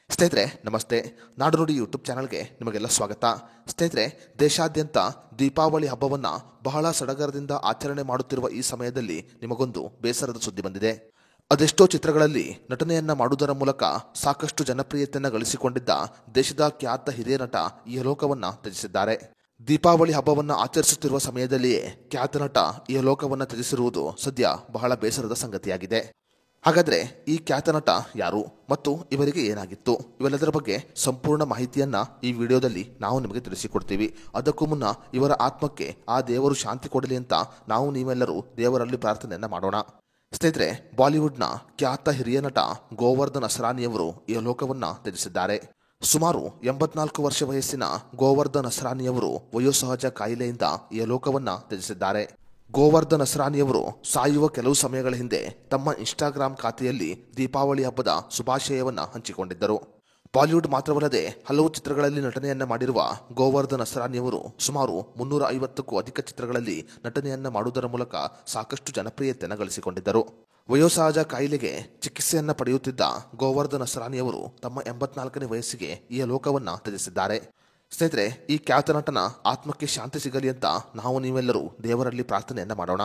ಸ್ನೇಹಿತರೆ ನಮಸ್ತೆ. ನಾಡುನುಡಿ ಯೂಟ್ಯೂಬ್ ಚಾನಲ್ಗೆ ನಿಮಗೆಲ್ಲ ಸ್ವಾಗತ. ಸ್ನೇಹಿತರೆ, ದೇಶಾದ್ಯಂತ ದೀಪಾವಳಿ ಹಬ್ಬವನ್ನು ಬಹಳ ಸಡಗರದಿಂದ ಆಚರಣೆ ಮಾಡುತ್ತಿರುವ ಈ ಸಮಯದಲ್ಲಿ ನಿಮಗೊಂದು ಬೇಸರದ ಸುದ್ದಿ ಬಂದಿದೆ. ಅದೆಷ್ಟೋ ಚಿತ್ರಗಳಲ್ಲಿ ನಟನೆಯನ್ನ ಮಾಡುವುದರ ಮೂಲಕ ಸಾಕಷ್ಟು ಜನಪ್ರಿಯತೆಯನ್ನು ಗಳಿಸಿಕೊಂಡಿದ್ದ ದೇಶದ ಖ್ಯಾತ ಹಿರಿಯ ನಟ ಈ ಲೋಕವನ್ನ ತ್ಯಜಿಸಿದ್ದಾರೆ. ದೀಪಾವಳಿ ಹಬ್ಬವನ್ನು ಆಚರಿಸುತ್ತಿರುವ ಸಮಯದಲ್ಲಿಯೇ ಖ್ಯಾತ ನಟ ಈ ಲೋಕವನ್ನು ತ್ಯಜಿಸಿರುವುದು ಸದ್ಯ ಬಹಳ ಬೇಸರದ ಸಂಗತಿಯಾಗಿದೆ. ಹಾಗಾದ್ರೆ ಈ ಖ್ಯಾತ ನಟ ಯಾರು ಮತ್ತು ಇವರಿಗೆ ಏನಾಗಿತ್ತು, ಇವೆಲ್ಲದರ ಬಗ್ಗೆ ಸಂಪೂರ್ಣ ಮಾಹಿತಿಯನ್ನ ಈ ವಿಡಿಯೋದಲ್ಲಿ ನಾವು ನಿಮಗೆ ತಿಳಿಸಿಕೊಡ್ತೀವಿ. ಅದಕ್ಕೂ ಮುನ್ನ ಇವರ ಆತ್ಮಕ್ಕೆ ಆ ದೇವರು ಶಾಂತಿ ಕೊಡಲಿ ಅಂತ ನಾವು ನೀವೆಲ್ಲರೂ ದೇವರಲ್ಲಿ ಪ್ರಾರ್ಥನೆಯನ್ನ ಮಾಡೋಣ. ಸ್ನೇಹಿತರೆ, ಬಾಲಿವುಡ್ನ ಖ್ಯಾತ ಹಿರಿಯ ನಟ ಗೋವರ್ಧನ್ ಅಸ್ರಾನಿಯವರು ಈ ಲೋಕವನ್ನ ತ್ಯಜಿಸಿದ್ದಾರೆ. ಸುಮಾರು 84 ವರ್ಷ ವಯಸ್ಸಿನ ಗೋವರ್ಧನ್ ಅಸ್ರಾನಿಯವರು ವಯೋಸಹಜ ಕಾಯಿಲೆಯಿಂದ ಈ ಲೋಕವನ್ನ ತ್ಯಜಿಸಿದ್ದಾರೆ. ಗೋವರ್ಧನ್ ಅಸ್ರಾನಿಯವರು ಸಾಯುವ ಕೆಲವು ಸಮಯಗಳ ಹಿಂದೆ ತಮ್ಮ ಇನ್ಸ್ಟಾಗ್ರಾಂ ಖಾತೆಯಲ್ಲಿ ದೀಪಾವಳಿ ಹಬ್ಬದ ಶುಭಾಶಯವನ್ನ ಹಂಚಿಕೊಂಡಿದ್ದರು. ಬಾಲಿವುಡ್ ಮಾತ್ರವಲ್ಲದೆ ಹಲವು ಚಿತ್ರಗಳಲ್ಲಿ ನಟನೆಯನ್ನ ಮಾಡಿರುವ ಗೋವರ್ಧನ್ ಅಸ್ರಾನಿಯವರು ಸುಮಾರು 350ಕ್ಕೂ ಅಧಿಕ ಚಿತ್ರಗಳಲ್ಲಿ ನಟನೆಯನ್ನ ಮಾಡುವುದರ ಮೂಲಕ ಸಾಕಷ್ಟು ಜನಪ್ರಿಯತೆಯನ್ನು ಗಳಿಸಿಕೊಂಡಿದ್ದರು. ವಯೋಸಹಜ ಕಾಯಿಲೆಗೆ ಚಿಕಿತ್ಸೆಯನ್ನ ಪಡೆಯುತ್ತಿದ್ದ ಗೋವರ್ಧನ್ ಅಸ್ರಾನಿಯವರು ತಮ್ಮ 84ನೇ ವಯಸ್ಸಿಗೆ ಈ ಲೋಕವನ್ನ ತ್ಯಜಿಸಿದ್ದಾರೆ. ಸ್ನೇಹಿತರೆ, ಈ ಖ್ಯಾತ ನಟನ ಆತ್ಮಕ್ಕೆ ಶಾಂತಿ ಸಿಗಲಿ ಅಂತ ನಾವು ನೀವೆಲ್ಲರೂ ದೇವರಲ್ಲಿ ಪ್ರಾರ್ಥನೆಯನ್ನ ಮಾಡೋಣ.